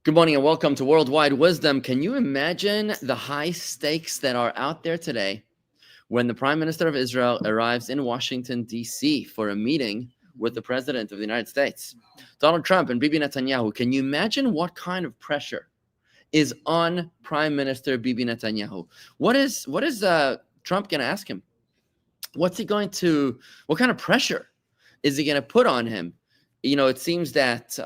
Good morning and welcome to Worldwide Wisdom. Can you imagine the high stakes that are out there today when the Prime Minister of Israel arrives in Washington, D.C. for a meeting with the President of the United States, Donald Trump and Bibi Netanyahu? Can you imagine what kind of pressure is on Prime Minister Bibi Netanyahu? What is Trump going to ask him? What kind of pressure is he going to put on him? You know, it seems that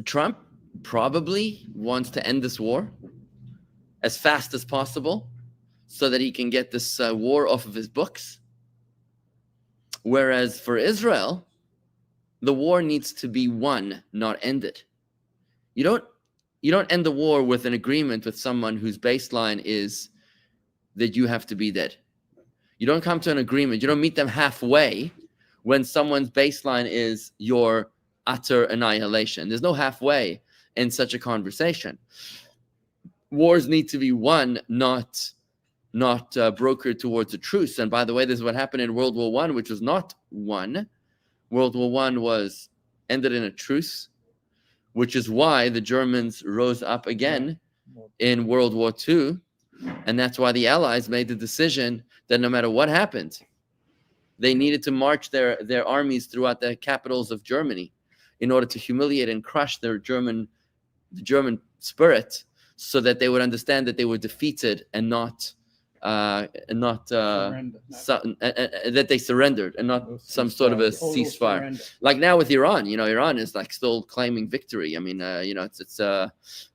Trump probably wants to end this war as fast as possible so that he can get this war off of his books. Whereas for Israel, the war needs to be won, not ended. You don't end the war with an agreement with someone whose baseline is that you have to be dead. You don't come to an agreement. You don't meet them halfway when someone's baseline is your utter annihilation. There's no halfway in such a conversation. Wars need to be won, not brokered towards a truce. And by the way, this is what happened in World War I, which was not won. World War I was ended in a truce, which is why the Germans rose up again in World War II. And that's why the Allies made the decision that no matter what happened, they needed to march their armies throughout the capitals of Germany in order to humiliate and crush the German spirit, so that they would understand that they were defeated and that they surrendered and not some sort of a ceasefire. Surrender. Like now with Iran, Iran is like still claiming victory. I mean, it's a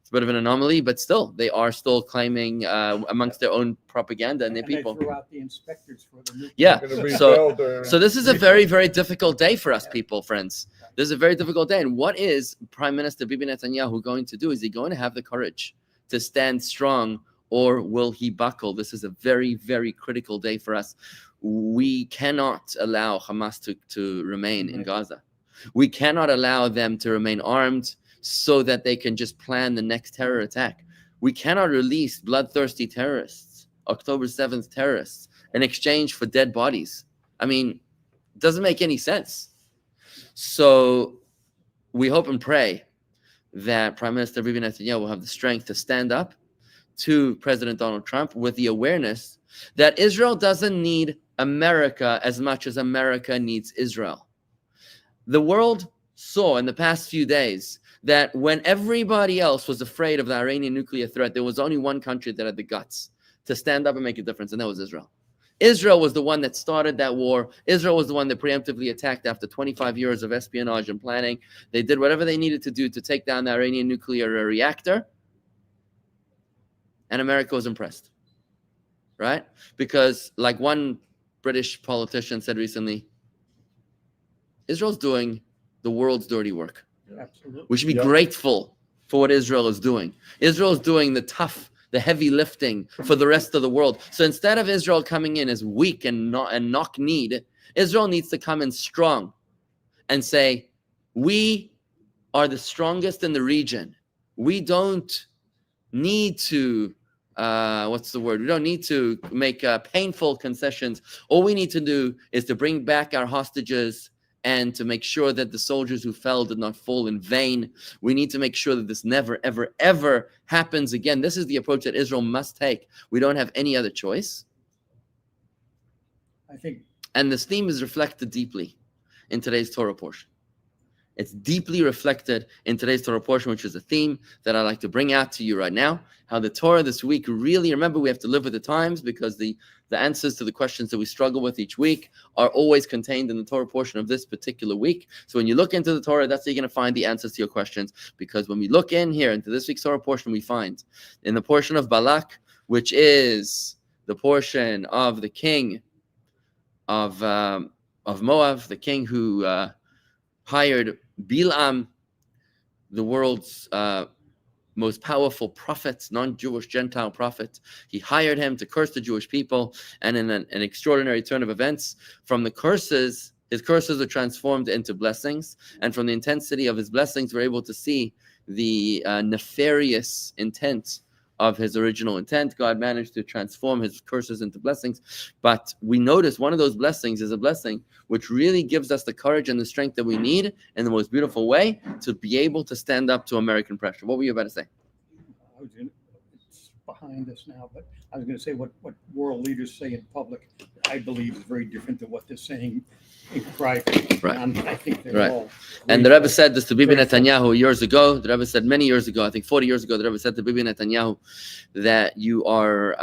bit of an anomaly, but still, they are still claiming amongst their own propaganda and their people. They threw out the inspectors for the nuclear. Yeah. So this is a very, very difficult day for us people, friends. This is a very difficult day. And what is Prime Minister Bibi Netanyahu going to do? Is he going to have the courage to stand strong, or will he buckle? This is a very, very critical day for us. We cannot allow Hamas to remain in Gaza. We cannot allow them to remain armed so that they can just plan the next terror attack. We cannot release bloodthirsty terrorists, October 7th terrorists, in exchange for dead bodies. I mean, it doesn't make any sense. So we hope and pray that Prime Minister Bibi Netanyahu will have the strength to stand up to President Donald Trump with the awareness that Israel doesn't need America as much as America needs Israel. The world saw in the past few days that when everybody else was afraid of the Iranian nuclear threat, there was only one country that had the guts to stand up and make a difference, and that was Israel. Israel was the one that started that war. Israel was the one that preemptively attacked after 25 years of espionage and planning. They did whatever they needed to do to take down the Iranian nuclear reactor, and America was impressed, right? Because like one British politician said recently, Israel's doing the world's dirty work. Absolutely. We should be grateful for what Israel is doing. Israel is doing the heavy lifting for the rest of the world. So instead of Israel coming in as weak and knock-kneed, Israel needs to come in strong and say, we are the strongest in the region. We don't need to, we don't need to make painful concessions. All we need to do is to bring back our hostages and to make sure that the soldiers who fell did not fall in vain. We need to make sure that this never, ever, ever happens again. This is the approach that Israel must take. We don't have any other choice. And this theme is reflected deeply in today's Torah portion. It's deeply reflected in today's Torah portion, which is a theme that I'd like to bring out to you right now. How the Torah this week really, remember, we have to live with the times, because the answers to the questions that we struggle with each week are always contained in the Torah portion of this particular week. So when you look into the Torah, that's how you're going to find the answers to your questions. Because when we look in here into this week's Torah portion, we find in the portion of Balak, which is the portion of the king of Moab, the king who hired Bilam, the world's most powerful prophet, non-Jewish Gentile prophet. He hired him to curse the Jewish people, and in an extraordinary turn of events, from the curses, his curses are transformed into blessings, and from the intensity of his blessings, we're able to see the nefarious intent of his original intent. God managed to transform his curses into blessings. But we notice one of those blessings is a blessing which really gives us the courage and the strength that we need in the most beautiful way to be able to stand up to American pressure. What were you about to say? It's behind us now, but I was going to say what world leaders say in public, I believe is very different than what they're saying in private. Right. I think they're Right. all. And the Rebbe said this to Bibi Netanyahu years ago. The Rebbe said many years ago, I think 40 years ago, the Rebbe said to Bibi Netanyahu that you are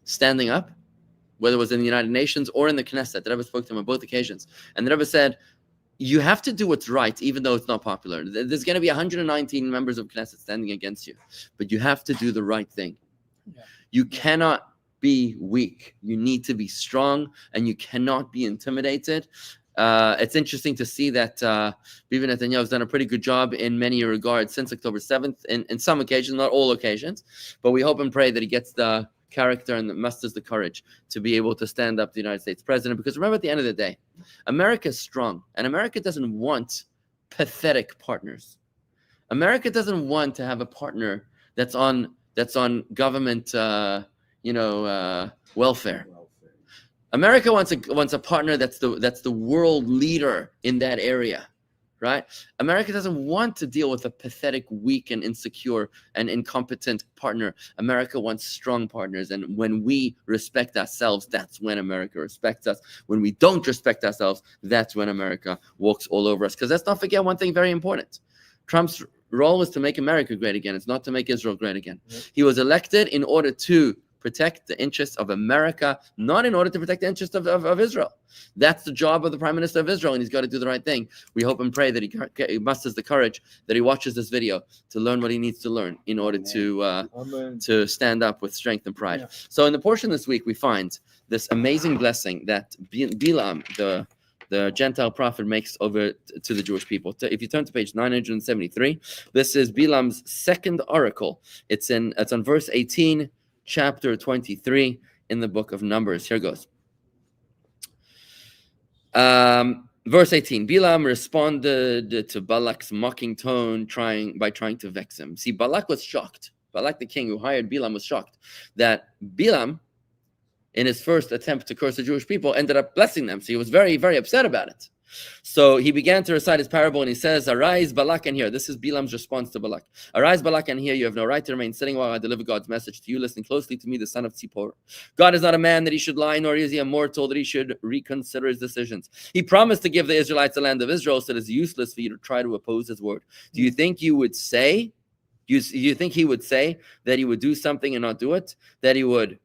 standing up, whether it was in the United Nations or in the Knesset. The Rebbe spoke to him on both occasions. And the Rebbe said, you have to do what's right, even though it's not popular. There's going to be 119 members of Knesset standing against you, but you have to do the right thing. Yeah. You cannot be weak. You need to be strong, and you cannot be intimidated. It's interesting to see that Bibi Netanyahu has done a pretty good job in many regards since October 7th, in some occasions, not all occasions, but we hope and pray that he gets the character and musters the courage to be able to stand up to the United States president. Because remember, at the end of the day, America is strong, and America doesn't want pathetic partners. America doesn't want to have a partner that's on government, welfare. America wants a partner that's the world leader in that area, right? America doesn't want to deal with a pathetic, weak, and insecure and incompetent partner. America wants strong partners, and when we respect ourselves, that's when America respects us. When we don't respect ourselves, that's when America walks all over us. Because let's not forget one thing very important. Trump's role was to make America great again. It's not to make Israel great again. Yep. He was elected in order to protect the interests of America, not in order to protect the interests of Israel. That's the job of the Prime Minister of Israel, and he's got to do the right thing. We hope and pray that he musters the courage, that he watches this video to learn what he needs to learn in order to stand up with strength and pride. Yeah. So in the portion this week, we find this amazing blessing that Bilam, the Gentile prophet, makes over to the Jewish people. If you turn to page 973, this is Bilam's second oracle. It's on verse 18, chapter 23 in the book of Numbers. Here goes. Verse 18, Bilam responded to Balak's mocking tone by trying to vex him. See, Balak was shocked. Balak, the king who hired Bilam, was shocked that Bilam, in his first attempt to curse the Jewish people, ended up blessing them. So he was very, very upset about it. So he began to recite his parable, and he says, "Arise, Balak, and hear." This is Bilam's response to Balak. "Arise, Balak, and hear. You have no right to remain sitting while I deliver God's message to you. Listen closely to me, the son of Tzipor. God is not a man that he should lie, nor is he a mortal that he should reconsider his decisions. He promised to give the Israelites the land of Israel, so it is useless for you to try to oppose his word. Do you think you would say, you think he would say that he would do something and not do it? That he would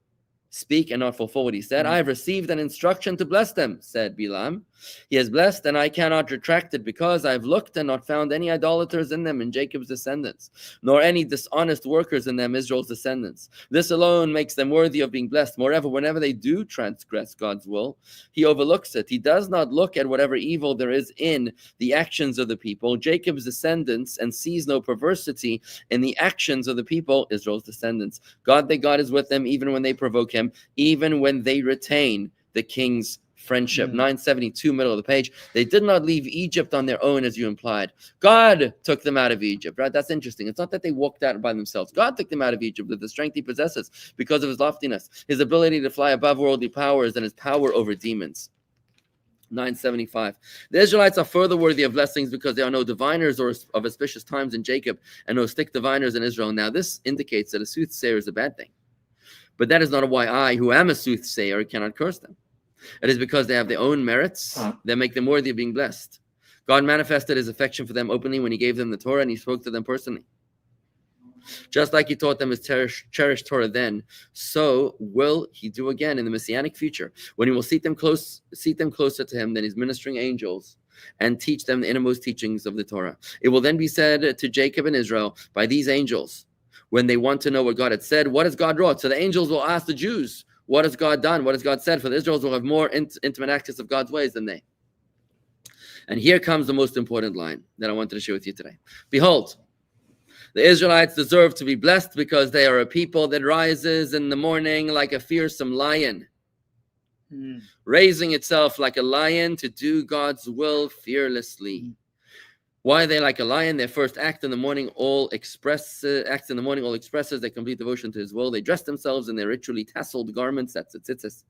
speak and not fulfill what he said? I have received an instruction to bless them," said Bilam. "He has blessed, and I cannot retract it, because I have looked and not found any idolaters in them, in Jacob's descendants, nor any dishonest workers in them, Israel's descendants. This alone makes them worthy of being blessed. Moreover, whenever they do transgress God's will, he overlooks it. He does not look at whatever evil there is in the actions of the people, Jacob's descendants, and sees no perversity in the actions of the people, Israel's descendants. God, their God, is with them, even when they provoke him, even when they retain the king's friendship." 972, middle of the page. "They did not leave Egypt on their own, as you implied. God took them out of Egypt," right? That's interesting. It's not that they walked out by themselves. God took them out of Egypt with the strength he possesses because of his loftiness, his ability to fly above worldly powers, and his power over demons. 975. "The Israelites are further worthy of blessings because there are no diviners or of auspicious times in Jacob, and no stick diviners in Israel." Now, this indicates that a soothsayer is a bad thing. But that is not why I, who am a soothsayer, cannot curse them. It is because they have their own merits that make them worthy of being blessed. God manifested his affection for them openly when he gave them the Torah, and he spoke to them personally. Just like he taught them his cherished Torah then, so will he do again in the Messianic future, when he will seat them closer to him than his ministering angels, and teach them the innermost teachings of the Torah. It will then be said to Jacob and Israel by these angels, when they want to know what God had said, "What has God wrought?" So the angels will ask the Jews, "What has God done? What has God said?" For the Israelites will have more intimate access of God's ways than they. And here comes the most important line that I wanted to share with you today. "Behold, the Israelites deserve to be blessed because they are a people that rises in the morning like a fearsome lion, raising itself like a lion to do God's will fearlessly. Why are they like a lion? Their first act in the morning all expresses. They complete devotion to His will. They dress themselves in their ritually tasseled garments. That's the tzitzis,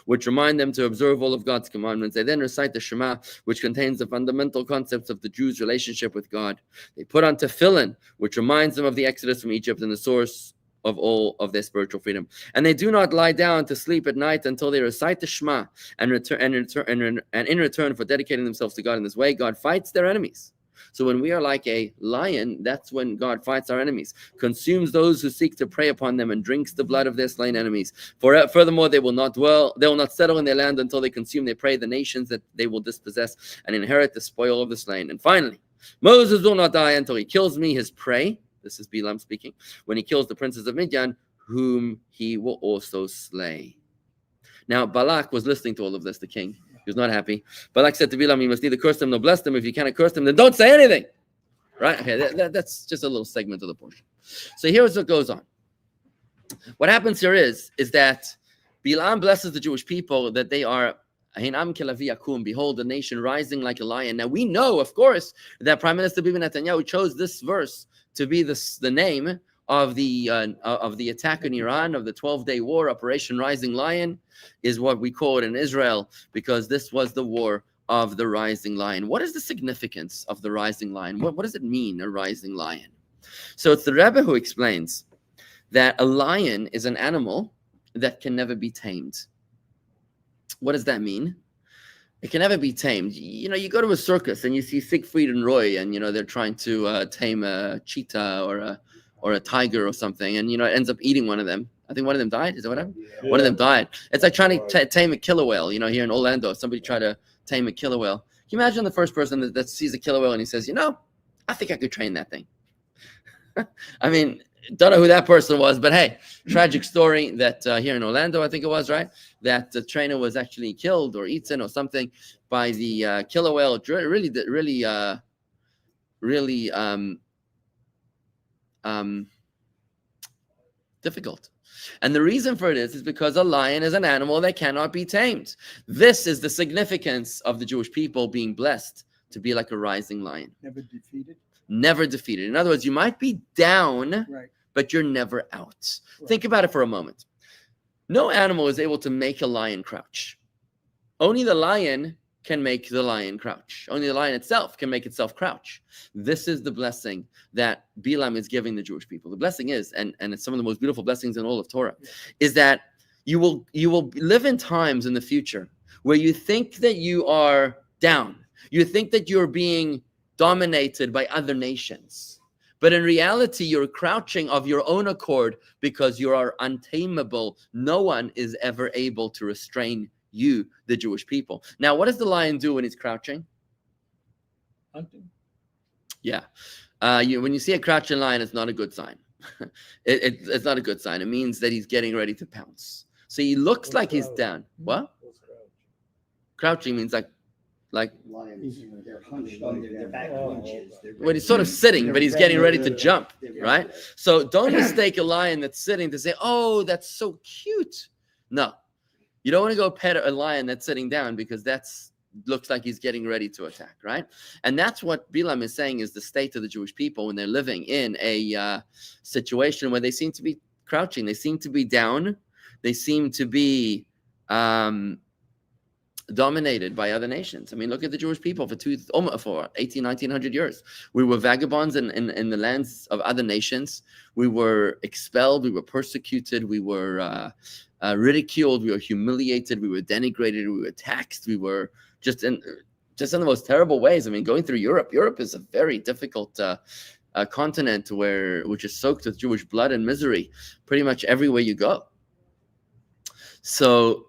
which remind them to observe all of God's commandments. They then recite the Shema, which contains the fundamental concepts of the Jews' relationship with God. They put on tefillin, which reminds them of the exodus from Egypt and the source of all of their spiritual freedom. And they do not lie down to sleep at night until they recite the Shema and in return for dedicating themselves to God in this way, God fights their enemies. So when we are like a lion, that's when God fights our enemies, consumes those who seek to prey upon them, and drinks the blood of their slain enemies. Furthermore, they will not settle in their land until they consume their prey, the nations that they will dispossess, and inherit the spoil of the slain. And finally, Moses will not die until he kills me, his prey. This is Bilam speaking. When he kills the princes of Midian, whom he will also slay. Now, Balak was listening to all of this, the king. He was not happy. Balak said to Bilam, you must neither curse them nor bless them. If you cannot curse them, then don't say anything. Right? Okay, that's just a little segment of the portion. So here's what goes on. What happens here is that Bilam blesses the Jewish people that they are, behold, the nation rising like a lion. Now we know, of course, that Prime Minister Bibi Netanyahu chose this verse to be the name of the attack in Iran, of the 12-day war, Operation Rising Lion, is what we call it in Israel, because this was the war of the rising lion. What is the significance of the rising lion? What does it mean, a rising lion? So it's the Rabbi who explains that a lion is an animal that can never be tamed. What does that mean? It can never be tamed. You know, you go to a circus and you see Siegfried and Roy, and they're trying to tame a cheetah or a tiger or something, and it ends up eating one of them. I think one of them died. Is that what happened? Yeah. One of them died. It's like trying to tame a killer whale. Here in Orlando, somebody tried to tame a killer whale. Can you imagine the first person that sees a killer whale and he says, I think I could train that thing. I mean, don't know who that person was, but hey, tragic story that here in Orlando, I think it was, right? That the trainer was actually killed or eaten or something by the killer whale. Really difficult. And the reason for it is because a lion is an animal that cannot be tamed. This is the significance of the Jewish people being blessed to be like a rising lion. Never defeated? Never defeated. In other words, you might be down, right, but you're never out. Right. Think about it for a moment. No animal is able to make a lion crouch. Only the lion can make the lion crouch. Only the lion itself can make itself crouch. This is the blessing that Bilam is giving the Jewish people. The blessing is, and it's some of the most beautiful blessings in all of Torah, is that you will live in times in the future where you think that you are down. You think that you're being dominated by other nations. But in reality, you're crouching of your own accord because you are untamable. No one is ever able to restrain you, the Jewish people. Now, what does the lion do when he's crouching? Hunting. Yeah. When you see a crouching lion, it's not a good sign. It's not a good sign. It means that he's getting ready to pounce. So he looks like he's down. What? Crouching means like lions, they're hunched under their back hunches. When he's sort of sitting, but he's getting ready to jump, right? So don't mistake a lion that's sitting to say, oh, that's so cute. No. You don't want to go pet a lion that's sitting down because that's looks like he's getting ready to attack, right? And that's what Bilam is saying is the state of the Jewish people when they're living in a situation where they seem to be crouching. They seem to be down. They seem to be dominated by other nations. I mean, look at the Jewish people for 1900 years. We were vagabonds in the lands of other nations. We were expelled. We were persecuted. We were ridiculed. We were humiliated. We were denigrated. We were taxed. We were just in the most terrible ways. I mean, going through Europe. Europe is a very difficult continent which is soaked with Jewish blood and misery pretty much everywhere you go. So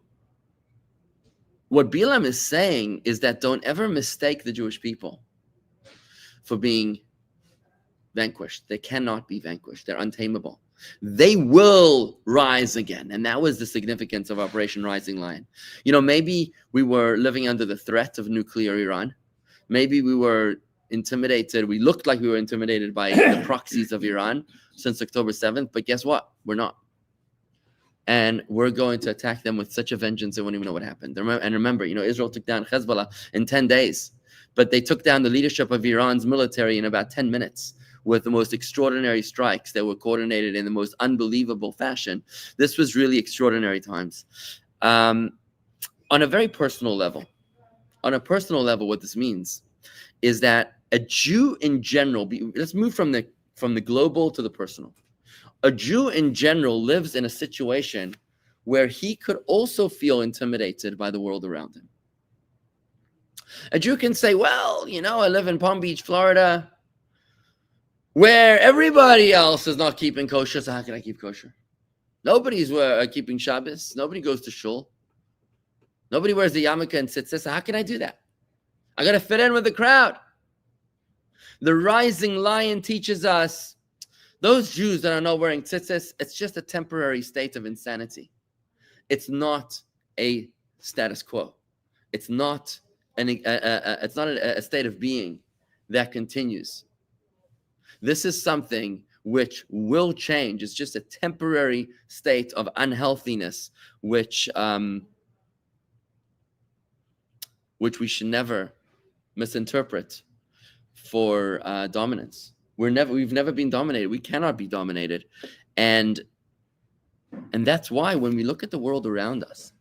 what Bilam is saying is that don't ever mistake the Jewish people for being vanquished. They cannot be vanquished. They're untamable. They will rise again. And that was the significance of Operation Rising Lion. Maybe we were living under the threat of nuclear Iran. Maybe we were intimidated. We looked like we were intimidated by the proxies of Iran since October 7th. But guess what? We're not. And we're going to attack them with such a vengeance they won't even know what happened. And remember, Israel took down Hezbollah in 10 days. but they took down the leadership of Iran's military in about 10 minutes with the most extraordinary strikes that were coordinated in the most unbelievable fashion. This was really extraordinary times. On a very personal level, what this means is that a Jew in general, let's move from the global to the personal. A Jew in general lives in a situation where he could also feel intimidated by the world around him. A Jew can say, well, I live in Palm Beach, Florida, where everybody else is not keeping kosher, so how can I keep kosher? Nobody's keeping Shabbos. Nobody goes to shul. Nobody wears the yarmulke and tzitzis, so how can I do that? I got to fit in with the crowd. The Rising Lion teaches us, those Jews that are not wearing tzitzis, it's just a temporary state of insanity. It's not a status quo. It's not a state of being that continues. This is something which will change. It's just a temporary state of unhealthiness, which we should never misinterpret for dominance. We've never been dominated. We cannot be dominated, and that's why when we look at the world around us,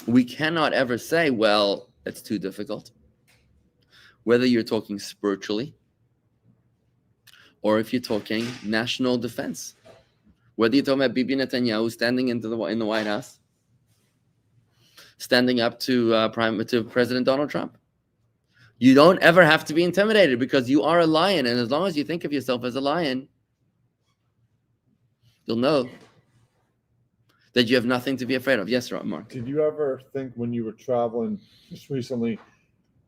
we cannot ever say, well, it's too difficult. Whether you're talking spiritually or if you're talking national defense, whether you're talking about Bibi Netanyahu standing in the White House, standing up to President Donald Trump. You don't ever have to be intimidated because you are a lion, and as long as you think of yourself as a lion, you'll know that you have nothing to be afraid of. Yes, Mark. Did you ever think when you were traveling just recently,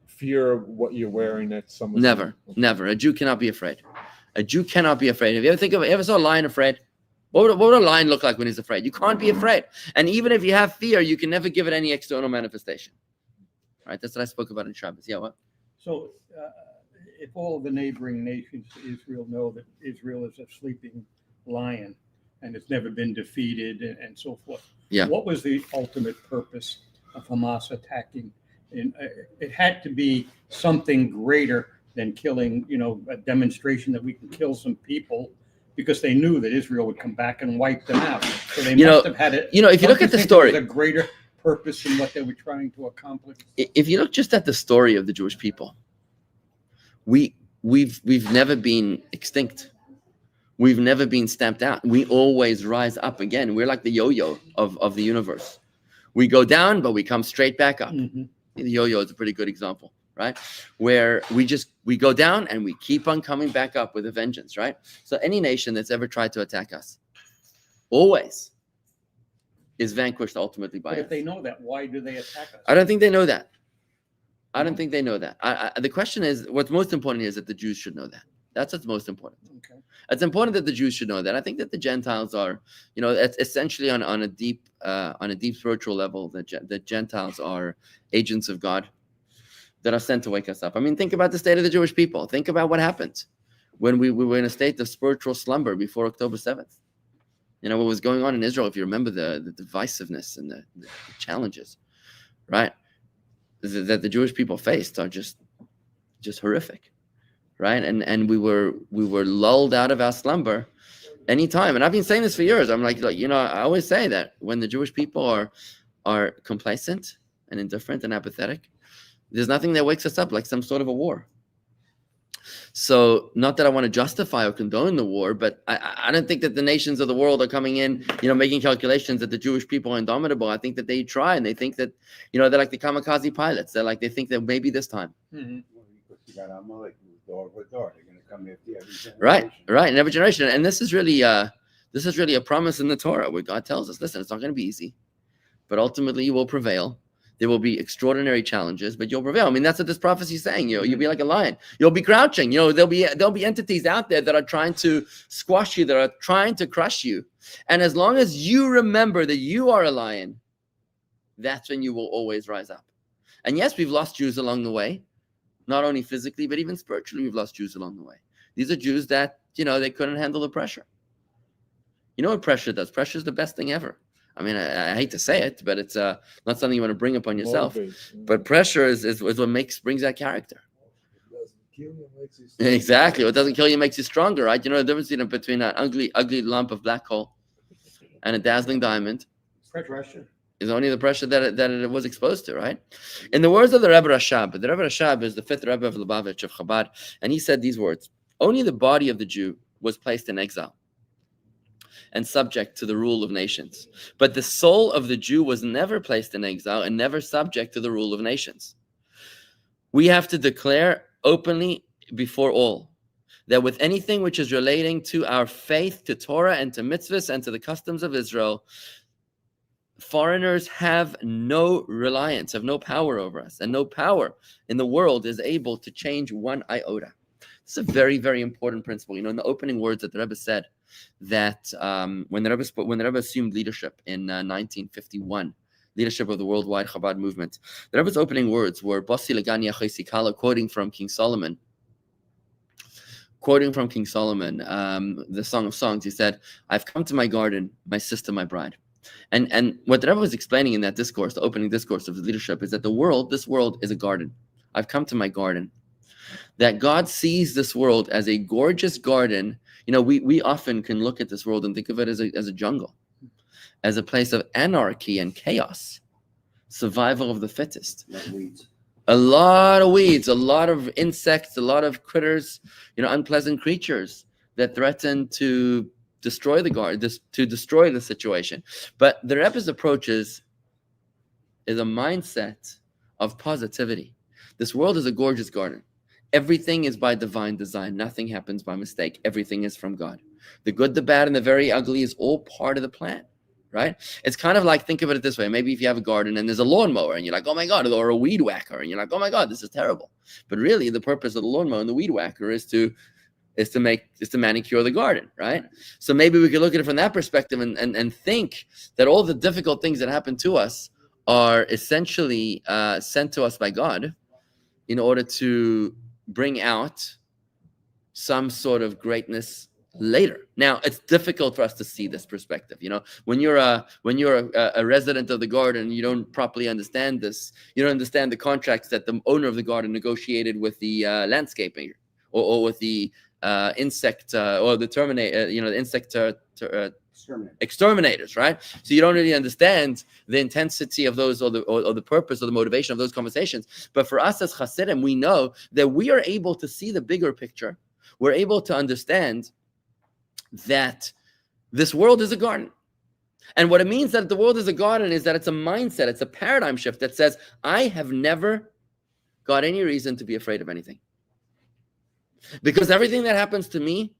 fear of what you're wearing that someone? Never. A Jew cannot be afraid. A Jew cannot be afraid. If you ever saw a lion afraid? What would a lion look like when he's afraid? You can't be afraid. And even if you have fear, you can never give it any external manifestation. Right? That's what I spoke about in Shabbos. Yeah, what? So if all of the neighboring nations to Israel know that Israel is a sleeping lion and it's never been defeated and so forth, what was the ultimate purpose of Hamas attacking? And it had to be something greater than killing, a demonstration that we can kill some people, because they knew that Israel would come back and wipe them out. So they must have had it. If you look at the story, a greater purpose in what they were trying to accomplish. If you look just at the story of the Jewish people, we've never been extinct. We've never been stamped out. We always rise up again. We're like the yo-yo of the universe. We go down, but we come straight back up. Mm-hmm. The yo-yo is a pretty good example, right? Where we go down and we keep on coming back up with a vengeance, right? So any nation that's ever tried to attack us always is vanquished ultimately by us. But if they know that, why do they attack us? I don't think they know that. The question is, what's most important is that the Jews should know that. That's what's most important. Okay. It's important that the Jews should know that. I think that the Gentiles are, it's essentially on a deep spiritual level, that Gentiles are agents of God that are sent to wake us up. I mean, think about the state of the Jewish people. Think about what happened when we were in a state of spiritual slumber before October 7th. What was going on in Israel, if you remember the divisiveness and the challenges, right, that the Jewish people faced are just horrific, right? And we were lulled out of our slumber anytime. And I've been saying this for years. I'm like, I always say that when the Jewish people are complacent and indifferent and apathetic, there's nothing that wakes us up like some sort of a war. So not that I want to justify or condone the war, but I don't think that the nations of the world are coming in, making calculations that the Jewish people are indomitable. I think that they try, and they think that, they're like the kamikaze pilots. They think that maybe this time. Mm-hmm. They're going to come after every generation. Right, in every generation. And this is really a promise in the Torah where God tells us, listen, it's not going to be easy, but ultimately you will prevail. There will be extraordinary challenges, but you'll prevail. I mean, that's what this prophecy is saying. You'll be like a lion. You'll be crouching. There'll be entities out there that are trying to squash you, that are trying to crush you. And as long as you remember that you are a lion, that's when you will always rise up. And yes, we've lost Jews along the way, not only physically, but even spiritually, we've lost Jews along the way. These are Jews that, they couldn't handle the pressure. You know what pressure does? Pressure is the best thing ever. I mean, I hate to say it, but it's not something you want to bring upon yourself. Motivates, But pressure is what brings that character. Exactly. What doesn't kill you makes you stronger, right? You know the difference between an ugly lump of black coal and a dazzling diamond. Pressure. Is only the pressure that it was exposed to, right? In the words of the Rebbe Rashab, the Rebbe Rashab is the 5th Rebbe of Lubavitch of Chabad, and he said these words: only the body of the Jew was placed in exile and subject to the rule of nations. But the soul of the Jew was never placed in exile and never subject to the rule of nations. We have to declare openly before all that with anything which is relating to our faith, to Torah and to mitzvahs and to the customs of Israel, foreigners have no reliance, have no power over us, and no power in the world is able to change one iota. It's a very, very important principle. You know, in the opening words that the Rebbe said, that when the Rebbe assumed leadership in 1951, leadership of the worldwide Chabad movement, the Rebbe's opening words were "Basi legani achesi kala," quoting from King Solomon. The Song of Songs. He said, "I've come to my garden, my sister, my bride." And what the Rebbe was explaining in that discourse, the opening discourse of his leadership, is that this world is a garden. I've come to my garden. That God sees this world as a gorgeous garden. You know, we often can look at this world and think of it as a jungle, as a place of anarchy and chaos, survival of the fittest. A lot of weeds, a lot of insects, a lot of critters, unpleasant creatures that threaten to destroy the garden, to destroy the situation. But the Rebbe's approach is a mindset of positivity. This world is a gorgeous garden. Everything is by divine design. Nothing happens by mistake. Everything is from God. The good, the bad, and the very ugly is all part of the plan, right? It's kind of like, think of it this way. Maybe if you have a garden and there's a lawnmower and you're like, oh my God, or a weed whacker, and you're like, oh my God, this is terrible. But really, the purpose of the lawnmower and the weed whacker is to manicure the garden, right? So maybe we could look at it from that perspective and think that all the difficult things that happen to us are essentially sent to us by God in order to bring out some sort of greatness later. Now, it's difficult for us to see this perspective. When you're a resident of the garden, you don't properly understand this. You don't understand the contracts that the owner of the garden negotiated with the landscaping or with the insect or the terminator, the insect exterminators, right? So you don't really understand the intensity of those or the purpose or the motivation of those conversations. But for us as Hasidim, we know that we are able to see the bigger picture. We're able to understand that this world is a garden. And what it means that the world is a garden is that it's a mindset, it's a paradigm shift that says, I have never got any reason to be afraid of anything. Because everything that happens to me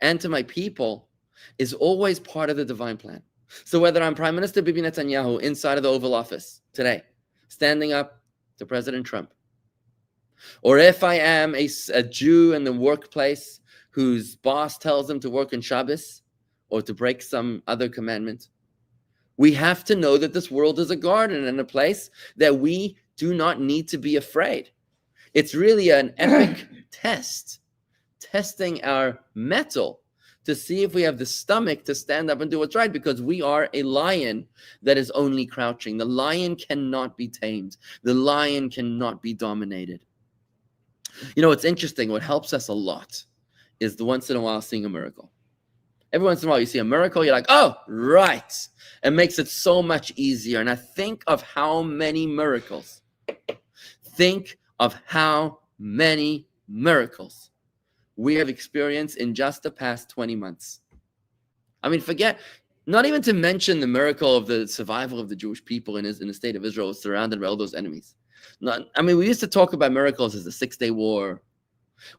and to my people is always part of the divine plan. So whether I'm Prime Minister Bibi Netanyahu inside of the Oval Office today, standing up to President Trump, or if I am a Jew in the workplace whose boss tells them to work on Shabbos or to break some other commandment, we have to know that this world is a garden and a place that we do not need to be afraid. It's really an epic test, testing our mettle to see if we have the stomach to stand up and do what's right, because we are a lion that is only crouching. The lion cannot be tamed. The lion cannot be dominated. It's interesting. What helps us a lot is the once in a while seeing a miracle. Every once in a while you see a miracle, you're like, oh, right. It makes it so much easier. And I think of how many miracles. Think of how many miracles we have experienced in just the past 20 months. I mean, not even to mention the miracle of the survival of the Jewish people in the state of Israel, surrounded by all those enemies. We used to talk about miracles as the 6-day war.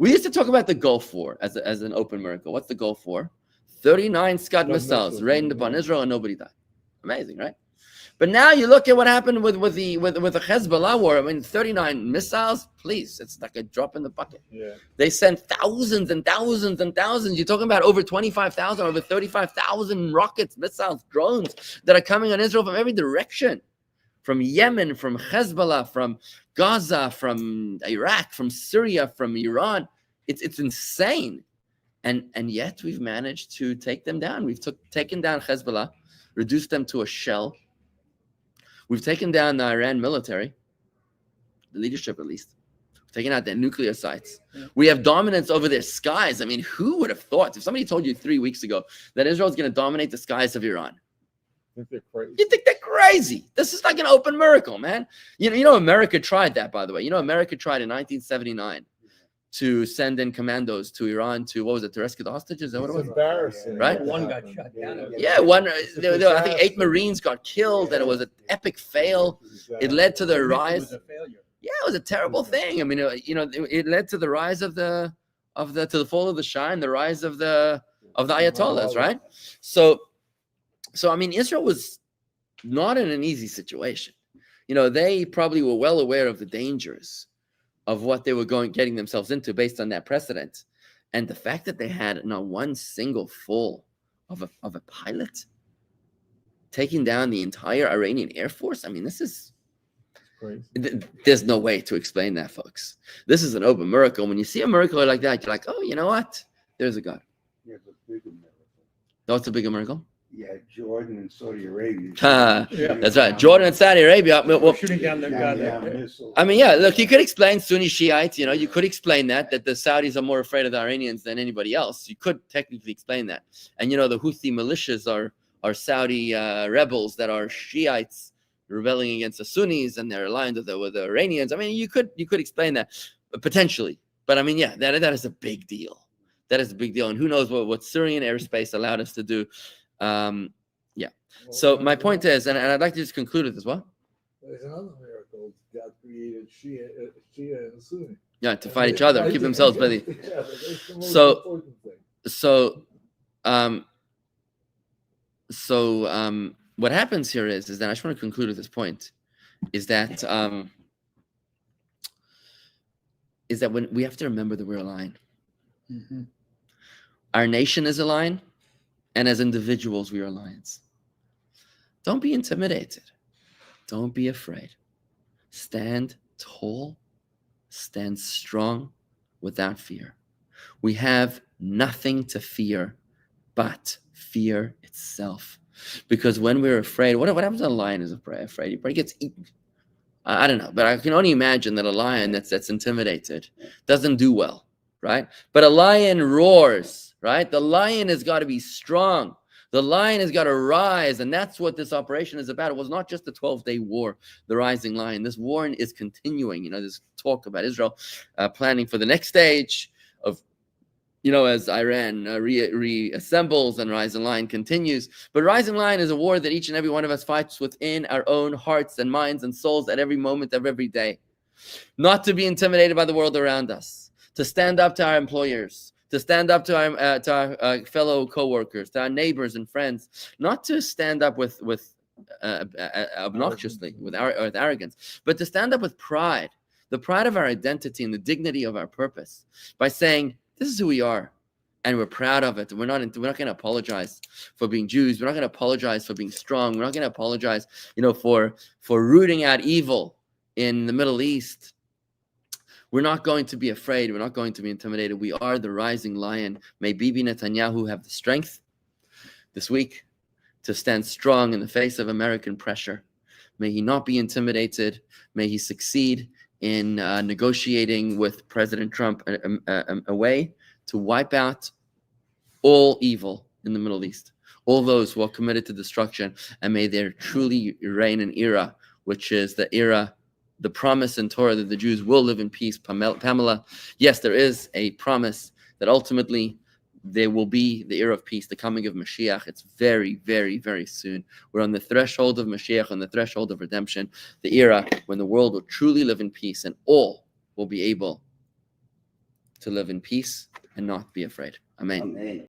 We used to talk about the Gulf War as an open miracle. What's the Gulf War? 39 Scud missiles rained upon Israel and nobody died. Amazing, right? But now you look at what happened with the Hezbollah war. 39 missiles, please. It's like a drop in the bucket. Yeah. They sent thousands and thousands and thousands. You're talking about over 25,000, over 35,000 rockets, missiles, drones that are coming on Israel from every direction. From Yemen, from Hezbollah, from Gaza, from Iraq, from Syria, from Iran. It's insane. And yet we've managed to take them down. We've taken down Hezbollah. reduced them to a shell. We've taken down the Iran military, the leadership at least. We've taken out their nuclear sites. We have dominance over their skies. I mean, who would have thought? If somebody told you 3 weeks ago that Israel's going to dominate the skies of Iran, I think they're crazy. you think they're crazy. This is like an open miracle, man. You know, America tried that, by the way. You know, America tried in 1979 to send in commandos to Iran to, what was it, to rescue the hostages? Is that what it was? Embarrassing. Right? One got shot down. Yeah, I think 8 Marines got killed, and it was an epic fail. It led to the rise. It was a failure. Yeah, it was a terrible thing. I mean, it led to the rise of the fall of the Shah and the rise of the Ayatollahs, right? So I mean, Israel was not in an easy situation. You know, they probably were well aware of the dangers of what they were getting themselves into based on that precedent, and the fact that they had not one single fall of a pilot taking down the entire Iranian Air Force. I mean, this is Crazy. There's no way to explain that, folks. This is an open miracle. When you see a miracle like that, you're like, oh, you know what? There's a God. Yeah, the bigger miracle. That's a bigger miracle. Yeah, Jordan and Saudi Arabia. That's right. Jordan and Saudi Arabia. We're shooting down the missiles. I mean, yeah, look, you could explain Sunni Shiites, you know, you could explain that the Saudis are more afraid of the Iranians than anybody else. You could technically explain that. And, you know, the Houthi militias are Saudi rebels that are Shiites rebelling against the Sunnis, and they're aligned with the Iranians. I mean, you could explain that potentially. But, I mean, yeah, that is a big deal. That is a big deal. And who knows what Syrian airspace allowed us to do. Yeah. So my point is, and I'd like to just conclude with this. What? There's another miracle. God created Shia and Sunni. Yeah, to fight each other, keep themselves busy. Yeah, that's the most So- important thing. So, what happens here is that I just want to conclude with this point, is that when we have to remember that we're a lion. Mm-hmm. Our nation is a lion, and as individuals, we are lions. Don't be intimidated. Don't be afraid. Stand tall, stand strong without fear. We have nothing to fear but fear itself. Because when we're afraid, what happens when a lion is afraid? He probably gets eaten. I don't know, but I can only imagine that a lion that's intimidated doesn't do well, right? But a lion roars, right? The lion has got to be strong. The lion has got to rise, and that's what this operation is about. It was not just the 12-day war, the rising lion. This war is continuing. You know, there's talk about Israel planning for the next stage of, you know, as Iran reassembles and Rising Lion continues. But Rising Lion is a war that each and every one of us fights within our own hearts and minds and souls at every moment of every day. Not to be intimidated by the world around us, to stand up to our employers, to stand up to our fellow co-workers, to our neighbors and friends, not to stand up with obnoxiously, with arrogance, but to stand up with pride, the pride of our identity and the dignity of our purpose, by saying, this is who we are, and we're proud of it. We're not going to apologize for being Jews. We're not going to apologize for being strong. We're not going to apologize, you know, for rooting out evil in the Middle East. We're not going to be afraid. We're not going to be intimidated. We are the rising lion. May Bibi Netanyahu have the strength this week to stand strong in the face of American pressure. May he not be intimidated. May he succeed in negotiating with President Trump a way to wipe out all evil in the Middle East, all those who are committed to destruction, and may there truly reign an era, which is the era, the promise in Torah that the Jews will live in peace. Pamela, yes, there is a promise that ultimately there will be the era of peace, the coming of Mashiach. It's very, very, very soon. We're on the threshold of Mashiach, on the threshold of redemption, the era when the world will truly live in peace and all will be able to live in peace and not be afraid. Amen. Amen.